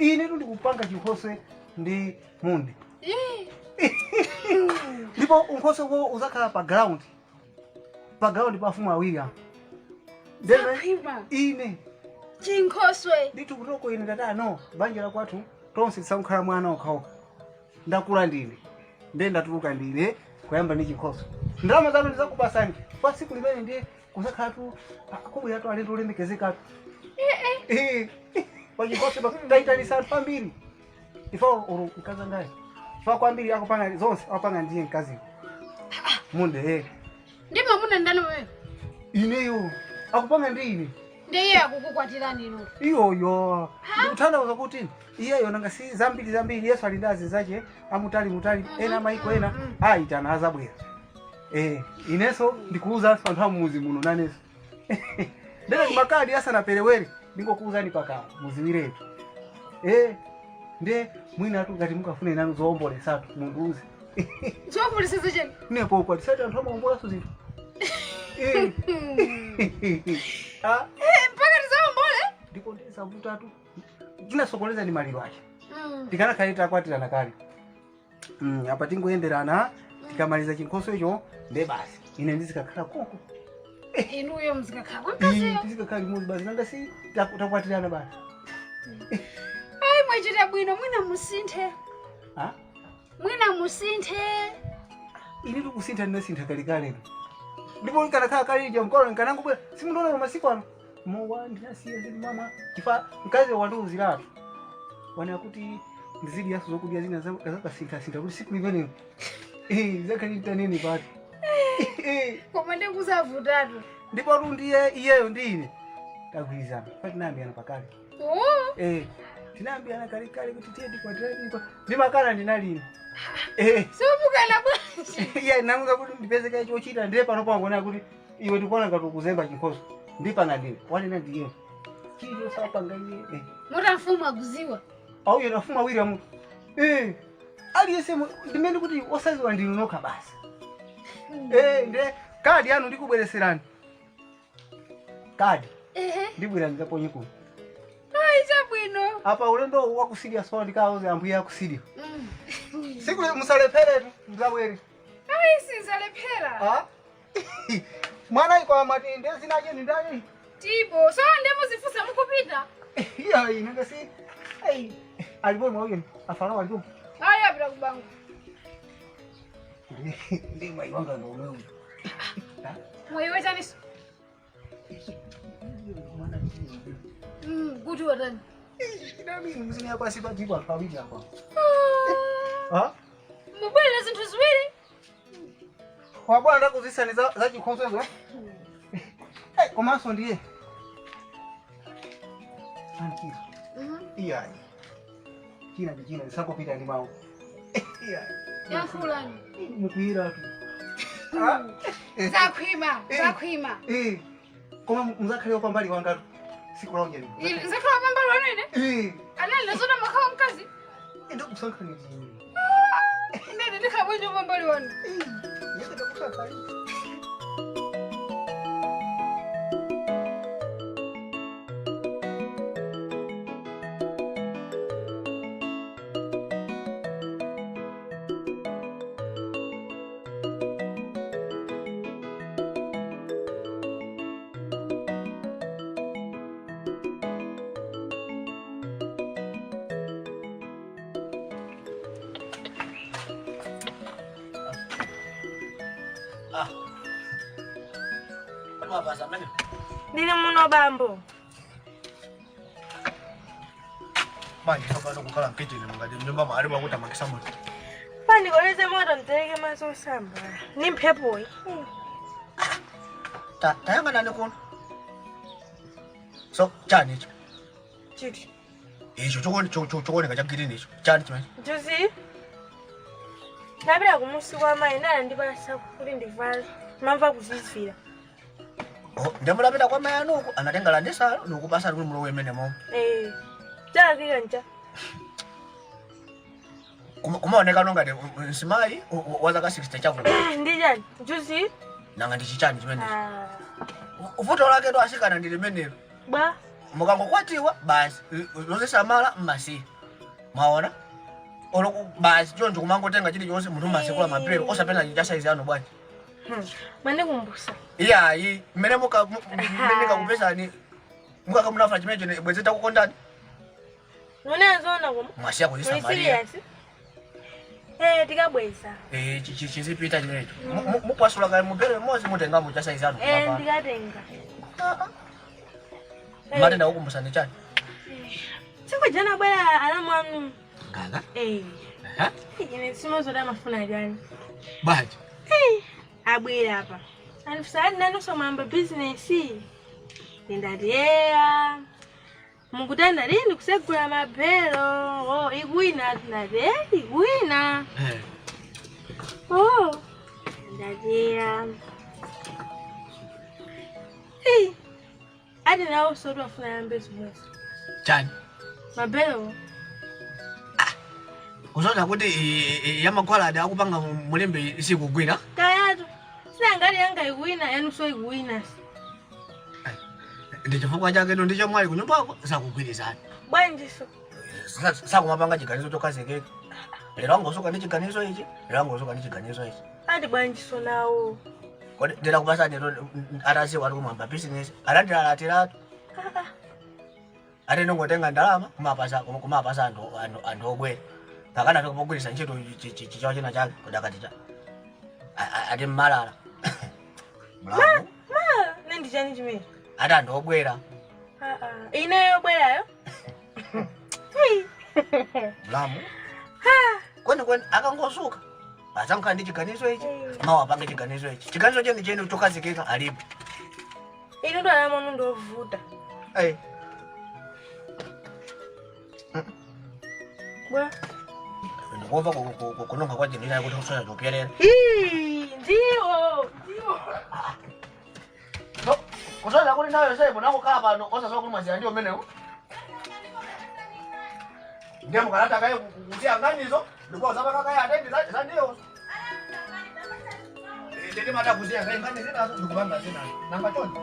ine ndikupanga chinkhoso ndi Munde. Ndipo unkhoso wo uzakhala pa ground pafumu awiri apa. Zakhwima. Ine Chinkhoswe. ndithi kutoko ine ndati no banja la kwathu tonse tisamukhala mwana okhaokha. Ndakula ndine ndiye ndatuluka ndine kuyamba ndi chinkhoso. Ndalama zanu ndizakupasani pa tsiku limene ndiye kuzakhalatu akubwera tu alendo olemekezekatu. Pa chinkhoso taitanisa anthu ambiri. Ifa mkazi ngaye fa kwambiri akupanga zonse akupanga ndiye mkazi Munde. Ndipo muna ndani wewe? Ineyo akupanga ndi ine. Ndiye akukukwatirani ino. Iyoyo ndikutanthauza kuti iyeyo nanga si zambiri Yesu ali ndazi zache amutali ena maiko ena aitana azabwera. Ineso ndikuuza anthu amuzi muno naneso. Ndele kumakadi asanaperewere ndingokuuzani paka muziwiretu. Nde mwina atu ngati mukafune nanu zoombolesatu munduze. Zoombolesa cheni? Nepo kwa tisati anthu amaombola suzinthu. Mpaka tizaombole? Ndipo ndisavutatu. Tinasokoleza ndi maliro acha. Tikanakhalita kwatirana kale. Apa tingoyenderana tikamaliza chinkhoso icho nde basi. Ine ndizikakhala koko. Inuyo mzikakhala kwa mkaziyo? Ndizikakhala limodzi basi nanga si takwatirana basi. Mwachita bwino mwina musinthe. Mwina musinthe. Ini tukusintha ndinasintha kalikale. Ndipo nkanakhala kalija mkono nkanangubwera simundoona masiku ano. Mowa ndinasiya zili mama chifa mkazi wandiuziratu. Wana kuti ndizidi yaso zokudya zina zakasintha kuti siku limene zakalita nini pati. Koma ndikuzavutatu. Ndipo ndiye iyeyo ndine tagwirizana pati nambiana pakale. Tinambiana kalikale kuti tiye tikwatirani ndi makana ndinalini. Sobukana bwanji. Iya nanguza kuti ndipezeka chochita ndiye pano pangona kuti iwe ndikuona ngati ukuzemba chinkhoso. Ndipanga ndine wanena ndiye. Chiro sapanga iye. Mutafumu akuziwa. Auye nafumu awiri amu. Aliyese ndimene kuti osaziwa ndinu nokha basi. Nde kadi yanu ndikubwereserani. Kadi. Ndibwera ndizaponye kuno. Chabwino. Apa ulendo wakusidia so ndikauze ambuye akusidia. Siku musalephere mzabwere. Sinzalephera. Mwana iko amati ndezinaje ndani? Tipo, so ndemo zifusa mukupita. Iya inanga si. Alibona mwayo afana walipo. Aya bila kubangu. Ndi mai wanga ndo wewe. Moyo wetaniso. Kuti watani. Nami mzini hapa sipa tipo alfawili hapa. Mbona zinthu ziwiri? Wabona ndakuzisani za chikhonso zo. Komanso ndiye. Anti. Iya. Kina sakopita ndi mawu. Iya. Yankhulani. Mukwira tu. Zakhwima. Koma mzakhale pambali wanga siku la ujeni. Zakhala pambali wanu ine? Anali zona makhawa mkazi. Ndo kusankhani zini. Ndende ndikhabwenye pambali wanu. Yeke ndakusankhani. Ndili muno bambo. Bani hapa ndo kukala kitchen ngati nyumba mahali wakuta makisa moto. Pani koleze moto ntereke maso samba. Ni mphepo yi. Tayanga nani kuno? So, chani icho. Chiti. Icho chokoni kachakiti nicho. Chani chimene. Juzi. Ndabira kumusi kwa mai nala ndipasa kuti ndivale. Mamva kuzizvira. Ndamulapita kwa mai anuku anatenga landesa nokupasa kuti mulowe mene momo. Chakika ncha. Kumaoneka nongati nsimai wazaka 60 chavuka. Ndijani? Juzi? Nanga ndichichani chimene. Uvuto lake ndo asikana ndili menelo. Ba? mukangokwatiwa basi losesamala mmasi mwaona olo basi choncho kumangotenga chili chonse munthu masekula mapero osapena chasaizi ano bwanji Mane kumbusa. iyayi mmene mukakupesani mukamunafuna chimenecho bwezeta kukondani Unazona kuma? mwasiya kuzisamalira Tikabweza. chizipita chinecho mukwasula kale mupere mozi mutengamo chasaizi ano Ndikatenga. matenda kukumbusani chani Siku jana bwana alamwanu. ngala Ine simozoda mafuna jani. baji Abwera hapa. Anifusadi nanoso mambo business. Ndadea. Mukutanda lini kusegula mapelo. Igwina tunade. Igwina. Ndadea. Adi nawo sodo afuna yambezo mwezi. chani Mapelo. kuzoda kuti yamakwaladi akupanga mulembe isikugwina Kayatu. Sina ngali yanga igwina yanuso igwina. ndichifukwa chake ndo ndicho mwali kunyumbako sakugwirizana Bwanjiso. sakumapanga chiganizo chokazekeka lero angosuka ndi chiganizo ichi lero angosuka ndi chiganizo ichi Adi bwanjiso nawo. kodi ndira kupasani atasiwa ali kumwamba business alandilalatirato ate nongotenga ndalama kumapasa anthu obwera pakana tikupogwirisa ntchito chichawo china chake kudakati cha ati mmalala mlamu Nendi chani chimene. ati anthu obwera Ineyo bwerayo. mlamu kwenikweni akangosuka asankhala ndi chiganizo ichi mawa apange chiganizo ichi chiganizo cheni chokazikika alipo Ino ndo alamono ndovuta. Bwa. ndikumva kunonga kwa jini kuti kusoya chopyerera Ndiyo. kusoya kuti nayo saipo nakukhala pano osasowa kuti mwaziya ndiyo menewo ndiye mukalata kaye kusiya nganizo ndikuwa zapaka kaye atendi zandiyo nditi mata kusiya kaye ngani zinazo ndikupanga zinazo nanga choni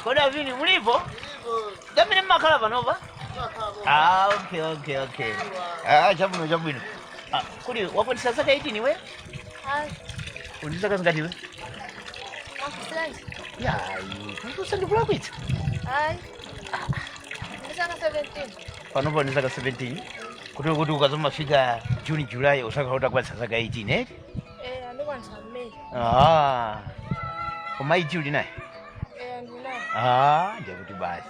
Koda vini mulipo? Jamini makala panova? Okay. Chabwino. Kuli wapotisa saka iti niwe? Undisaka ngati we? Ya, ndikula kwitsa. Ndisaka 17. Panopo ndisaka 17. Kuti ukazomafika June July usaka utakwatsa saka 18 eh? Andikwanisa mmene. Koma iti uli naye? Ndinayo. Ndikuti basi.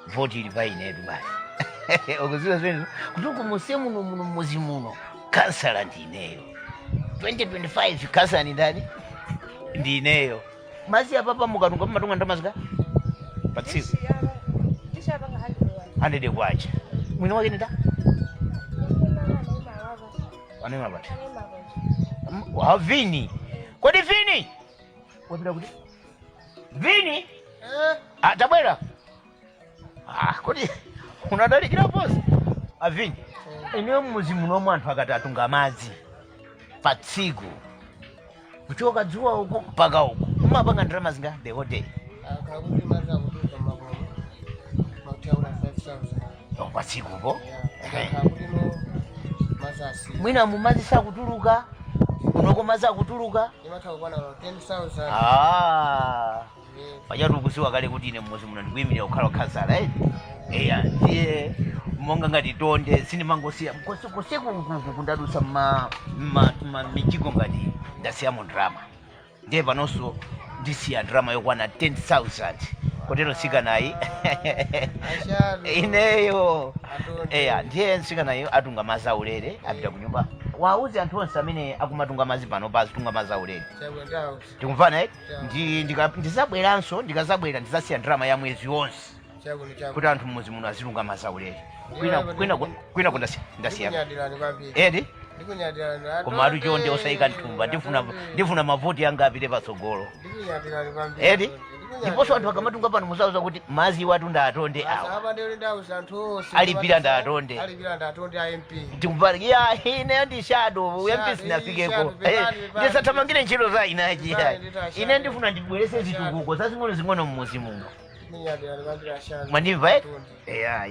Voti ili painetu basi. Okuziwa zwenzo kuti kumuse muno muzi muno kansala ndineyo 2025 kansala ni ndani ndineyo mazi apapa mukatunga matunga ndamazika patsiku Ndishapanga 100 kwacha mwino wake nda anema bati wa vini kodi vini wapita kuti vini tabwera kodi unadalikira posi avini ine muzi muno mwanthu akati atunga madzi patsiku kuchoka dzuwa uko mpaka uko umapanga ndalama zinga the whole day akakuti maza kutuka makomo mautaula 5000 patsiku uko akakuti no mazasi mwina mumadzi sakutuluka unoko madzi akutuluka imatha kukwana 10000 pachatu ukusiwa kale kuti ine muzi muno ndikuyimira kukhala kansala eya ndiye monga ngati tonde sinimangosiya mkosekoseko kundadusa mijigo ngati ndasiyamo drama ndiye panonso ndisiya drama yokwana 10000 kotero nsikanayi ineyo eya ndiye nsikanayo atunga mazaulere apita kunyumba wauze anthu onse amene akumatunga mazi pano pazitunga mazi aulere Chabwera. tikumvana ndizabweranso ndikazabwera ndizasiya ndrama ya mwezi wonse Chabwera. kuti anthu mmuzi muno azitunga mazi aulere kwina ndasiya Kunyadirani kwambiri. edi Ndikunyadirani. koma atu chonde osayika nthumba ndifuna mavoti anga apite patsogolo Ndikunyadirani kwambiri. edi ndiponso anthu akamatunga pano musauza kuti mazi iwo atunda atonde awa Aba ndio ndawo santhu. alipira ndatonde Alipira ndatonde a MP. tikumvana ya ineyo ndi shadow MP sinafikeko ndisathamangire ntchito za inachi ine ndifuna ndibwerese zitukuko zazing'ono mmuzi muno Kunyadirani kwambiri ashana. mwandimva eti ya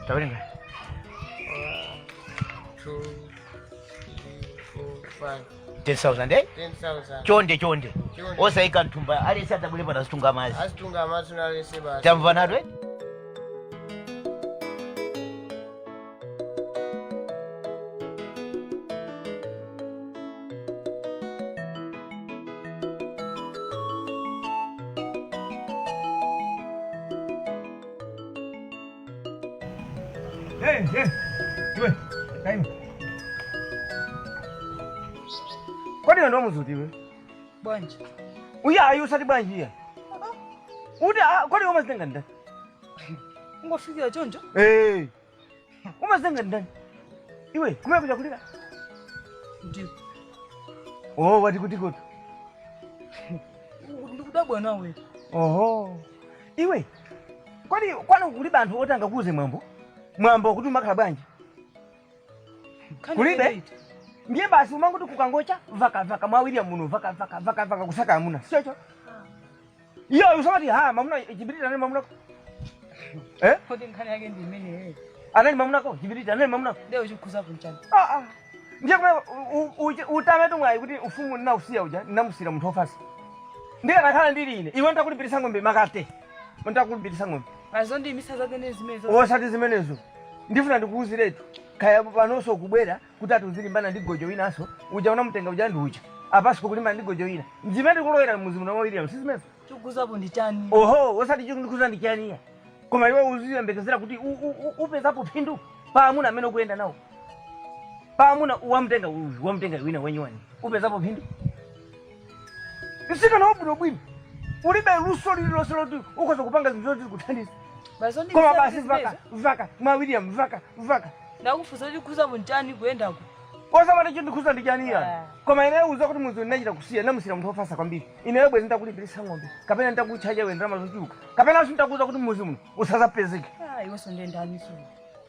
tawerenga 2 3 4 10,000 eh 10,000. chonde osayika nthumba alese atabwere pana zitunga mazi Asitunga amazi nalese basi. tamvanatu eti iwe kaima kodi ndo muzutiwe Banje. uya ayu usati bwanji ya uti kodi umazitenga ndani Ungofikira chonjo? umazitenga ndani iwe kumene kuja kulira Ndio. wati kuti kuti Ndikudabwa nawe. oho iwe kodi kwano kulibe anthu otanga kuuze mwambo kuti umakhala bwanji kulibe ndiye basi umanguti kukangocha vaka mwawirya muno vaka kusaka amuna sichocho iyo usamati mamuna chibiriti anali mamunako Kodi nkhani yake ndi imene anali mamunako chibiriti anali mamunako leo chikuza kunchana. ndiye kumene utametu mwayi kuti ufumu ndinausiya uja ndinamusira munthu ofasa ndiye nakhala ndili ine iwe ndakulipirisa ng'ombe makate ndakulipirisa ng'ombe Azo ndi misa zake nezimezo. osati zimenezo ndifuna ndikuuziretu kaya panonso kubwera kuti atuzilimbana ndi gojo winaso uja unamutenga uja ndi uja apasiko kulimbana ndi gojo wina ndimene ndikulowera mmuzi muno mawiriya msizimezo Chikuzapo ndi chani. oho osati chikuza ndi chaniya koma iwe uziyembekezera kuti upezapo phindu pa amuna amene ukuyenda nawo pa amuna wamutenga wina wenyuwani upezapo phindu isikana wabwino bwino ulibe luso lililonse loti ukhoza kupanga zinthu zoti zikuthandiza Bazo ndi koma basi vaka mawiriya vaka ndakufuza chikuzapo nchani kuyendako. osamati chindikhuza ndi chaniya koma ineyo uza kuti muzi ndinachita kusiya namusira munthu ofasa kwambiri ineyo bwezi ndakulipirisa ng'ombe kapena ndakutchaja we ndalama zochuluka kapena sindakuza kuti muzi muno usazapezeke Iwe sonde ndani su.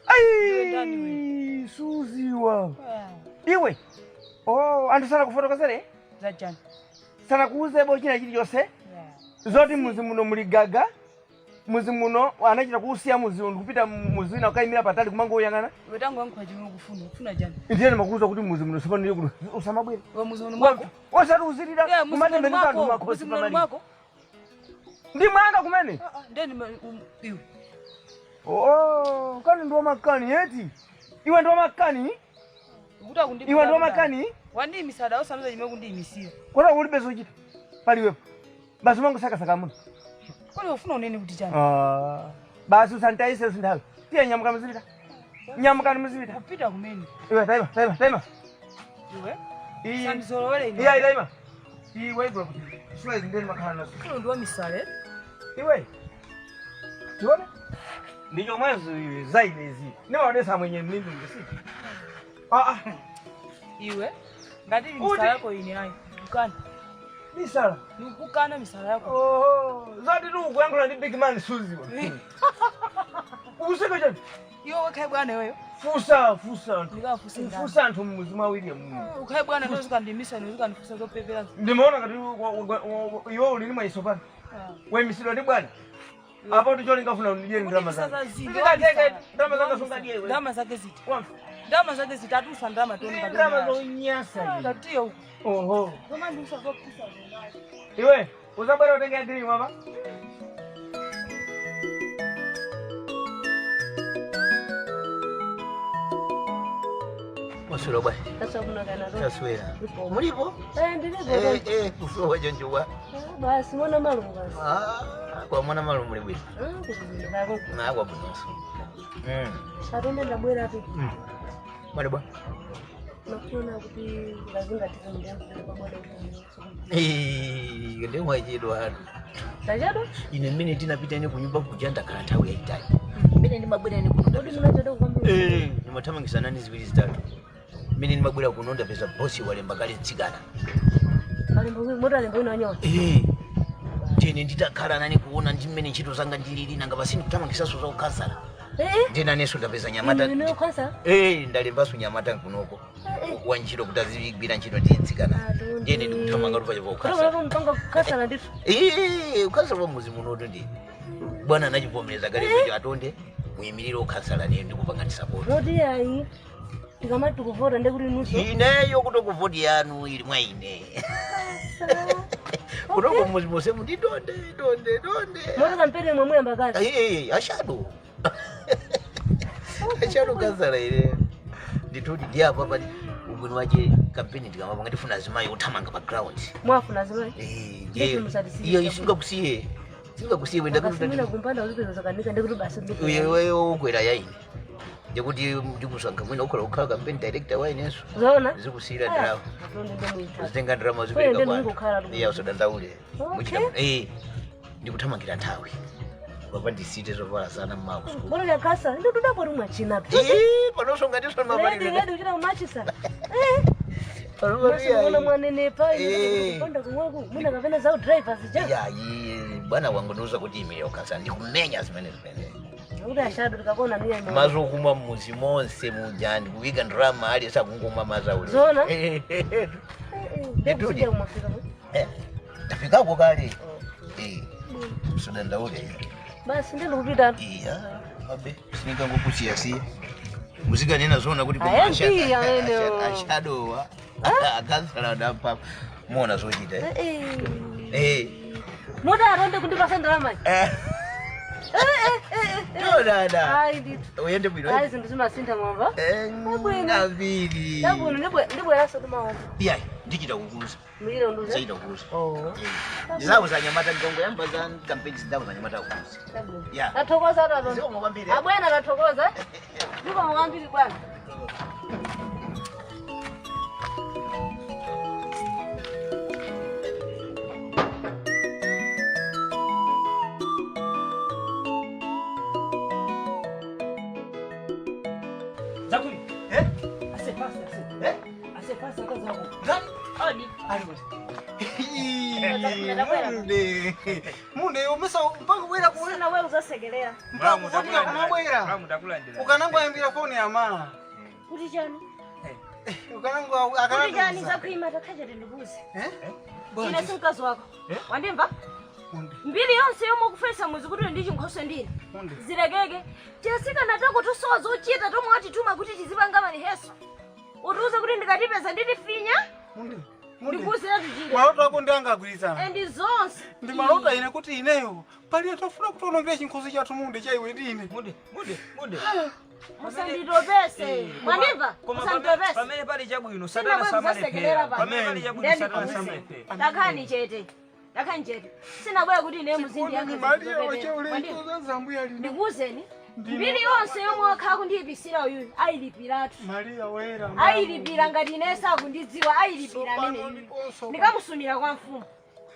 ai suziwa iwe anthu sanakufotokozere Za chani. sanakuuzebo china chilichonse zoti muzi muno muli gaga muzi muno anachita kuusiya muzi uno kupita muzi wina ukayimira patali kumangoyang'ana Iwe tangu wangu kwa chimwe kufuna chani. ndiye ndimakuuza kuti muzi muno sipanile kuno usamabwera Wewe muzono mwako. osati uzilira kumatembeneza anthu makhosi Muzono pamali mwako. ndi mwanga kumene Ndeni iwe. kani ndo makani eti iwe ndo makani Ukuta kundipa. iwe ndo makani Wandi misada osamza jime kundiimisia. kota ulibe zochita paliwepo basi mangu sakasaka muno Kwani ufuna unene kuti chani? basi usantaise sindalo tiye nyamuka mzivita nyamukani mzivita Kupita kumeni. iwe taima Iwe? Sandizolowele ine. iya taima iwe igwe kuti sula izi ndeni makhala nazo Kuno ndiwa misale. iwe tione ndicho mwezo iwe zaidi izi niwaonesa mwenye mlindu ngisiti Iwe? Ngati misala yako ine ayi. Ukana. misala Nikukana misala yako. zati tu ukuyangula ndi big man suziwa ukuseka chani Iwe wakhaye bwana wewe. fusa Ndikafusa ndani. fusa anthu mmuzi mwa William muno Ukhaye bwana ndo zikandimisa nizikandifusa zopepera. ndimaona ngati iwe uli ni maiso pano wemisirwa ndi bwana apo ticholi ngafuna undiye ndalama zake ndikateke ndalama zake sungadiye we Ndama zake ziti. Ndama zake ziti atusa ndama toni kadoni. ndalama zonyasa Ndatiyo. oho Kama ndisa zopisa. iwe uzabwera utenge adili mama Masura bwana. Sasa kuna kana roho. Taswira. Mulipo? Ndilipo. Kufuwa jonjwa. Basi mbona malumu basi. kwa mwana malo muli bwino. Bako. Na kwa bunoso. Atonde ndabwera api. Mwale bwa. Nakuona kuti ngazinga tikundi yangu pamoja utanzi. Ndio mwajedo hano. Tajado? Ine mimi tinapita ine kunyumba kujanda kana tawi ya itai. Mimi ni mabwera ni kuno. Kodi munachoda kukwambia? Ni mathamangisa nani ziwili zitatu. Mimi ni mabwera kunonda pesa bosi wale mbakali tsigana. Alimbo moto alimbo inanyoa. Tene nditakhala nani kuona ndimene ntchito zanga ndilili nanga basi ndikuthamangisa so zokasala. Ndina neso ndapeza nyamata. Ndine kwasa? Ndalembaso nyamata kunoko. Wa ntchito kuti azigwira ntchito nditsikana. Ndine ndikuthamanga lupa chapa ukasala. Kodi mpanga kukasala ndiso? Ukasala wa muzi munoto ndi. Bwana anachivomereza kale kuti atonde muyimirire ukasala ne ndikupanga support. Rodi yayi. Ndikamati kuvota ndekuti nuso. Ineyo kutokuvoti yanu ili mwa ine. Kutoko muzi mose mundi donde. Moto kampere mwe mbakazi. Ashado. Ashado kasala ile. Nditoti dia papa ubuni waje kampeni ndikamapa ngatifuna zimayi uthamanga background. Mwafuna zimayi? Iyo isinga kusiye. Singa kusiye wenda kuti mina kumpanda uzipeza zakanika ndikuti basi ndikuti. Wewe ukwera yayi. Ndikuti ndikusanga mwina ukhala campaign director wa ineso. Zona? Zikusira drama. Zitenga drama Kwenda zipeka ndikukhala. Iya usodandaule. Muchita ndikuthamangira nthawi. Baba ndisite zovala sana mmako. Mbona yakasa? Ndio tudapo rumwa china tu. Panosonga ndiso mabali. Ndio kuchira umachi sana. Mbona mwanene pai kwenda kumwangu mimi nakapenda zao drivers ja. Bwana wangu ndoza kuti ime kasa ndikumenya zimene. Uda shado tukakona mia ime. Mazo kuma muzi monse mujani kuviga drama ali sakungoma mazauli. Zona? Ndio umafika. Tafika kwa kali. Usodandaule. Basi ndio kupita. Iya, abe sinika ngokusiya si. Muzika nena zona kuti kwa ashado akansala ndapa muona zochita Muda aronde kundipa drama. Dada. Ai ndito. Uyende bwino. Ai zindizima sinta mwamba. Nabiri. Ndabuno ndibwe raso duma. Iya, ndichita kukuza. Mwira unduze. Zaida kukuza. Ndizawo za nyamata ngongo yamba za campaign zidawo za nyamata kukuza. Ya. Nathokoza ndo. Sio mwambire. Abwena nathokoza. Ndiko mwambiri bwana. Zakuri. Asepasa. Asepasa kaza wako. Gani? Hadi. Munde umesa mpaka wera kuona Na wewe uzasegelea. Mbamu utakula. Mbamu utakula ndela. Ukanangu ayambira phone ya mama. Kuti jani? Ukanangu akanangu. Kuti jani zakuima takaje ndibuze. Ine sinkazi wako. Wandimva? Mbili yonse yomo kufesa muzi kuti ndichi nkhoso ndini. Ziregege. Tesika natako tosowa zochita tomwati tuma kuti tizipanga mali heso. Utuze kuti ndikatipeza nditifinya. Ndibuze yatujire. Maloto ako ndiangagwirizana. Endi zonse. Ndi maloto ine kuti ineyo pali atafuna kutonongera chinkhoso chathu munde chaiwe ndine. Munde. Musanditopese. Mwandimva? Musanditopese. Pamene pali chabwino satana samalepera. Pamene pali chabwino satana samalepera. Dakani chete. Sina bwe kuti ine muzindi yake. Maria wacheuleko zambuya lino. Ndikuzeni. Mbili yonse yomwe wakhaku ndiyibisira uyu ayilipiratu. Maria wera. Ayilipira ngati inesa kundidziwa ayilipira amene. Ndikamusumira kwa mfumu.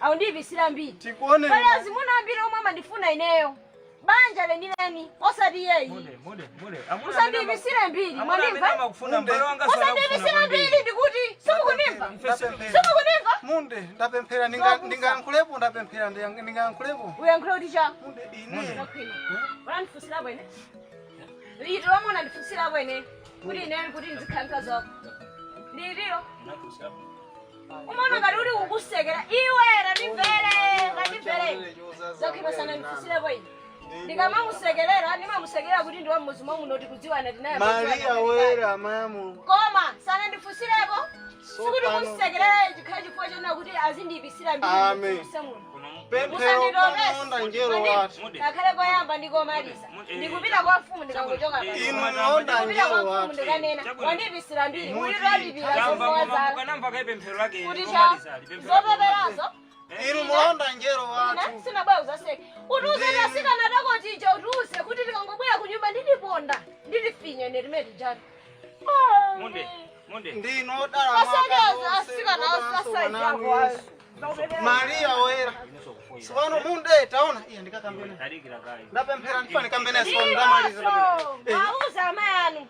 Awu ndiyibisira mbili. Tikuone. Pali azimuna ambiri omwe amandifuna ineyo. Banja lenileni osati yeyi. Munde. Musandiyibisire mbili. Mwandimva? Musandiyibisire mbili ndikuti. Simukunimva? Munde ndapemphera ndingankhulepo ndapemphera ndingankhulepo. Uyankhule kuti cha? Munde ine. Wanandifusira bwene. Ito wamona ndifusira bwene. Kuti ine kuti ndizikhankazi wako. Ndiliro. Umona ngati uli ukusekera iwera ndimvere. Zakhipa sana ndifusire bwene. Ndikamamusekerera ndimamusekerera kuti ndiwa mmuzi momwe unoti kudziwana tinaye. Maria wera mamu. Koma sana ndifusirepo. Sikuti kumusekerera chikhachi chifukwa chona kuti azindiyibisira mbili. Amen. Musanditopese njero watu. Ngakhale koyamba ndikomaliza. Ndikupita kwa mfumu ndikangochoka. Inu naonda njero watu. Ndikanena wandiyibisira mbili. Muliro alipira zofoza. Mukanamva kaipe mphero lake. Kuti cha zopeperazo Inu mulonda njero Ine watu. sina bwa uzaseke. Utuze tasikana tako chicha utuze kuti tikangobwera kunyumba ndiliponda. Ndilifinya nelimeti jana. Munde. Ndino dala Asakeza asikana asaizi yako wazo. Maria wera. Sivano munde taona. Iya ndikakambene. Tarikira kai. Ndapemphera ndifane kambene so ndamaliza ndapemphera. Mauza amayanu.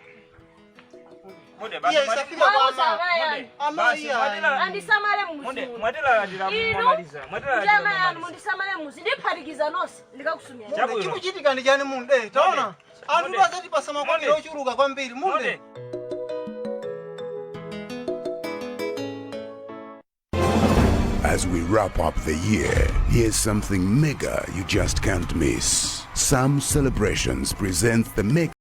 Munde Iya isafika kwa Mauza ama. amayanu. Ama iya. Andisamale Munde, muzi. mwatela adira mumaliza. Mwatela Jama adira yanu mumaliza. mundisamale muzi. Ndiphatikiza nonse ndikakusumia. Chabu. Chikuchitika ndi chani munde taona. Anthu azati pasama kwambiri ochuluka kwambiri munde. As we wrap up the year, here's something mega you just can't miss. Some Celebrations presents the mega